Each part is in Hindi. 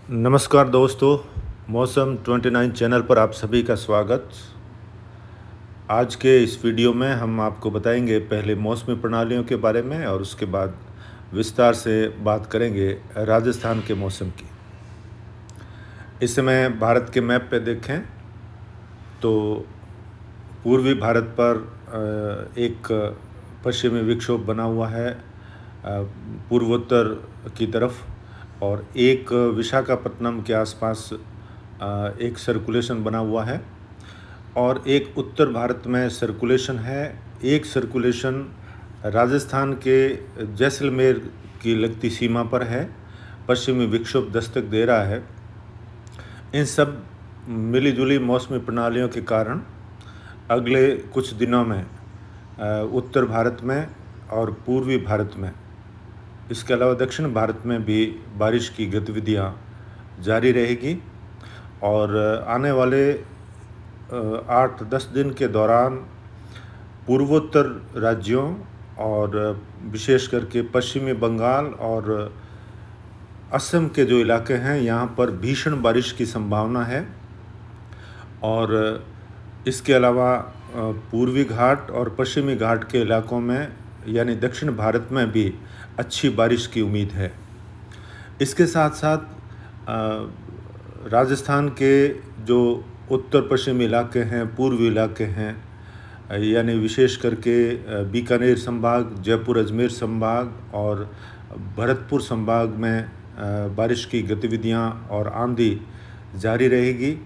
नमस्कार दोस्तों, मौसम 29 चैनल पर आप सभी का स्वागत। आज के इस वीडियो में हम आपको बताएंगे पहले मौसमी प्रणालियों के बारे में और उसके बाद विस्तार से बात करेंगे राजस्थान के मौसम की। इस समय भारत के मैप पे देखें तो पूर्वी भारत पर एक पश्चिमी विक्षोभ बना हुआ है पूर्वोत्तर की तरफ, और एक विशाखापट्टनम के आसपास एक सर्कुलेशन बना हुआ है और एक उत्तर भारत में सर्कुलेशन है। एक सर्कुलेशन राजस्थान के जैसलमेर की लगती सीमा पर है, पश्चिमी विक्षोभ दस्तक दे रहा है। इन सब मिली-जुली मौसमी प्रणालियों के कारण अगले कुछ दिनों में उत्तर भारत में और पूर्वी भारत में, इसके अलावा दक्षिण भारत में भी बारिश की गतिविधियां जारी रहेगी और आने वाले 8-10 दिन के दौरान पूर्वोत्तर राज्यों और विशेष करके पश्चिमी बंगाल और असम के जो इलाके हैं यहाँ पर भीषण बारिश की संभावना है। और इसके अलावा पूर्वी घाट और पश्चिमी घाट के इलाकों में यानी दक्षिण भारत में भी अच्छी बारिश की उम्मीद है। इसके साथ साथ राजस्थान के जो उत्तर पश्चिमी इलाके हैं, पूर्वी इलाके हैं, यानी विशेष करके बीकानेर संभाग, जयपुर अजमेर संभाग और भरतपुर संभाग में बारिश की गतिविधियां और आंधी जारी रहेगी।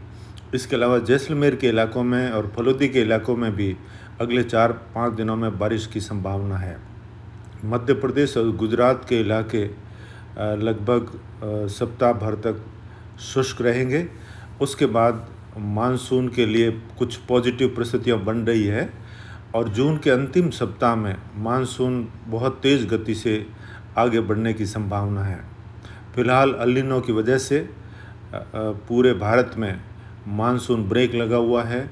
इसके अलावा जैसलमेर के इलाकों में और फलोदी के इलाकों में भी अगले 4-5 दिनों में बारिश की संभावना है। मध्य प्रदेश और गुजरात के इलाके लगभग सप्ताह भर तक शुष्क रहेंगे। उसके बाद मानसून के लिए कुछ पॉजिटिव परिस्थितियां बन रही है और जून के अंतिम सप्ताह में मानसून बहुत तेज़ गति से आगे बढ़ने की संभावना है। फिलहाल अल नीनो की वजह से पूरे भारत में मानसून ब्रेक लगा हुआ है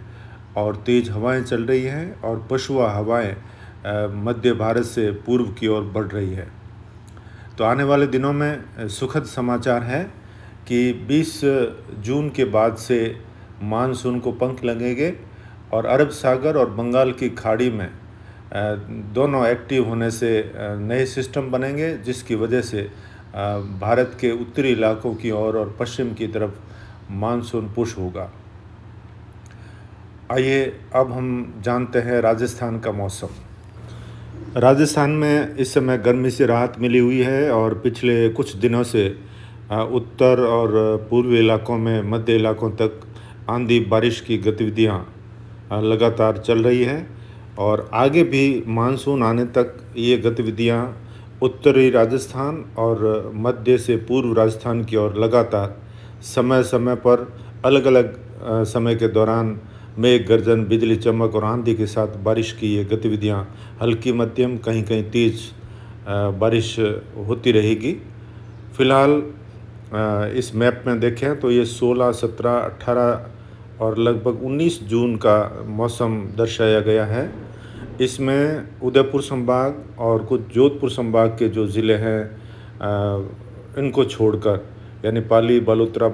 और तेज़ हवाएं चल रही हैं और पछुआ हवाएं मध्य भारत से पूर्व की ओर बढ़ रही है। तो आने वाले दिनों में सुखद समाचार है कि 20 जून के बाद से मानसून को पंख लगेंगे और अरब सागर और बंगाल की खाड़ी में दोनों एक्टिव होने से नए सिस्टम बनेंगे, जिसकी वजह से भारत के उत्तरी इलाकों की ओर और पश्चिम की तरफ मानसून पुश होगा। आइए अब हम जानते हैं राजस्थान का मौसम। राजस्थान में इस समय गर्मी से राहत मिली हुई है और पिछले कुछ दिनों से उत्तर और पूर्वी इलाकों में मध्य इलाकों तक आंधी बारिश की गतिविधियां लगातार चल रही है और आगे भी मानसून आने तक ये गतिविधियां उत्तरी राजस्थान और मध्य से पूर्व राजस्थान की ओर लगातार समय समय पर अलग अलग समय के दौरान मेघ गर्जन, बिजली चमक और आंधी के साथ बारिश की ये गतिविधियां हल्की मध्यम कहीं कहीं तेज़ बारिश होती रहेगी। फ़िलहाल इस मैप में देखें तो ये 16, 17, 18 और लगभग 19 जून का मौसम दर्शाया गया है। इसमें उदयपुर संभाग और कुछ जोधपुर संभाग के जो ज़िले हैं इनको छोड़कर यानी पाली, बालोतरा,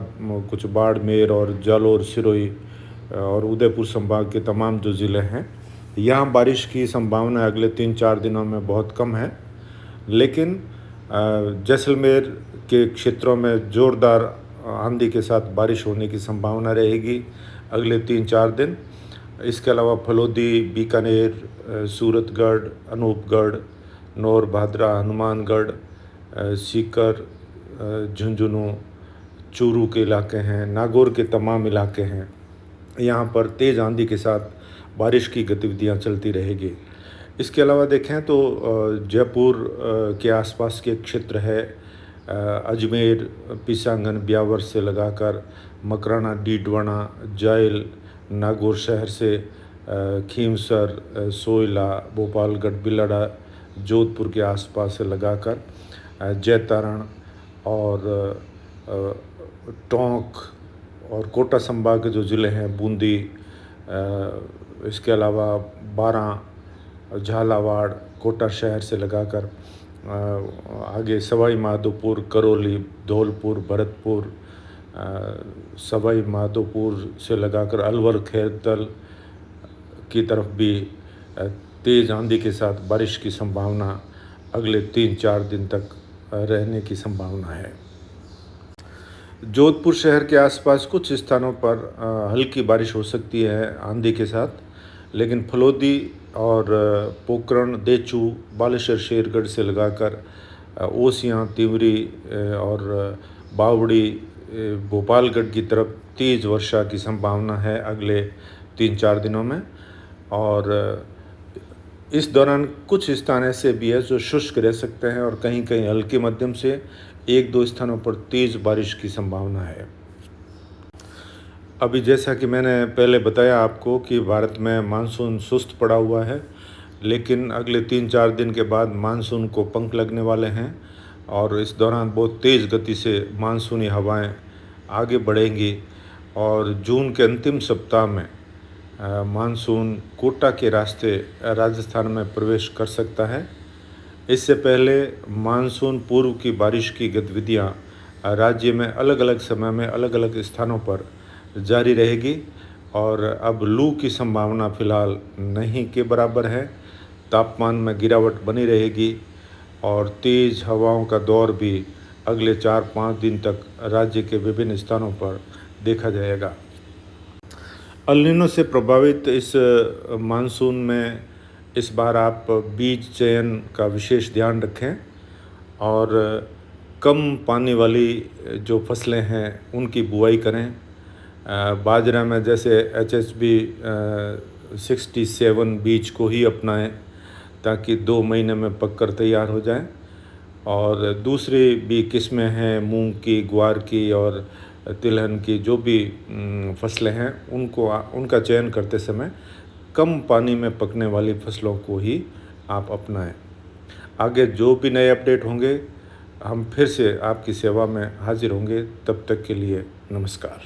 कुछ बाड़मेर और जालौर, सिरोही और उदयपुर संभाग के तमाम जो ज़िले हैं, यहाँ बारिश की संभावना अगले 3-4 दिनों में बहुत कम है। लेकिन जैसलमेर के क्षेत्रों में ज़ोरदार आंधी के साथ बारिश होने की संभावना रहेगी अगले 3-4 दिन। इसके अलावा फलोदी, बीकानेर, सूरतगढ़, अनूपगढ़, नौर भादरा, हनुमानगढ़, सीकर, झुंझुनू, चूरू के इलाके हैं, नागौर के तमाम इलाके हैं, यहाँ पर तेज़ आंधी के साथ बारिश की गतिविधियाँ चलती रहेगी। इसके अलावा देखें तो जयपुर के आसपास के क्षेत्र है, अजमेर, पीसांगन, ब्यावर से लगाकर मकराना, डीडवाना, जायल, नागौर शहर से खीमसर, सोयला, भोपालगढ़, बिलाड़ा, जोधपुर के आसपास से लगाकर जैतारण और टोंक और कोटा संभाग के जो ज़िले हैं, बूंदी, इसके अलावा बारां, झालावाड़, कोटा शहर से लगाकर आगे सवाई माधोपुर, करौली, धौलपुर, भरतपुर, सवाई माधोपुर से लगाकर अलवर खेरतल की तरफ भी तेज़ आंधी के साथ बारिश की संभावना अगले 3-4 दिन तक रहने की संभावना है। जोधपुर शहर के आसपास कुछ स्थानों पर हल्की बारिश हो सकती है आंधी के साथ, लेकिन फलोदी और पोकरण, देचू, बालेश्वर, शेरगढ़ से लगाकर ओसियाँ, तिवरी और बावड़ी, भोपालगढ़ की तरफ तेज़ वर्षा की संभावना है अगले 3-4 दिनों में। और इस दौरान कुछ स्थान ऐसे भी है जो शुष्क रह सकते हैं और कहीं कहीं हल्की मध्यम से 1-2 स्थानों पर तेज़ बारिश की संभावना है। अभी जैसा कि मैंने पहले बताया आपको कि भारत में मानसून सुस्त पड़ा हुआ है, लेकिन अगले 3-4 दिन के बाद मानसून को पंख लगने वाले हैं और इस दौरान बहुत तेज़ गति से मानसूनी हवाएं आगे बढ़ेंगी और जून के अंतिम सप्ताह में मानसून कोटा के रास्ते राजस्थान में प्रवेश कर सकता है। इससे पहले मानसून पूर्व की बारिश की गतिविधियां राज्य में अलग अलग समय में अलग अलग स्थानों पर जारी रहेगी और अब लू की संभावना फ़िलहाल नहीं के बराबर है। तापमान में गिरावट बनी रहेगी और तेज़ हवाओं का दौर भी अगले 4-5 दिन तक राज्य के विभिन्न स्थानों पर देखा जाएगा। एल नीनो से प्रभावित इस मानसून में इस बार आप बीज चयन का विशेष ध्यान रखें और कम पानी वाली जो फसलें हैं उनकी बुआई करें। बाजरा में जैसे HSB 67 बीज को ही अपनाएं ताकि 2 महीने में पककर तैयार हो जाए। और दूसरी भी किस्में हैं मूंग की, ग्वार की और तिलहन की, जो भी फसलें हैं उनका चयन करते समय कम पानी में पकने वाली फसलों को ही आप अपनाएं। आगे जो भी नए अपडेट होंगे हम फिर से आपकी सेवा में हाजिर होंगे। तब तक के लिए नमस्कार।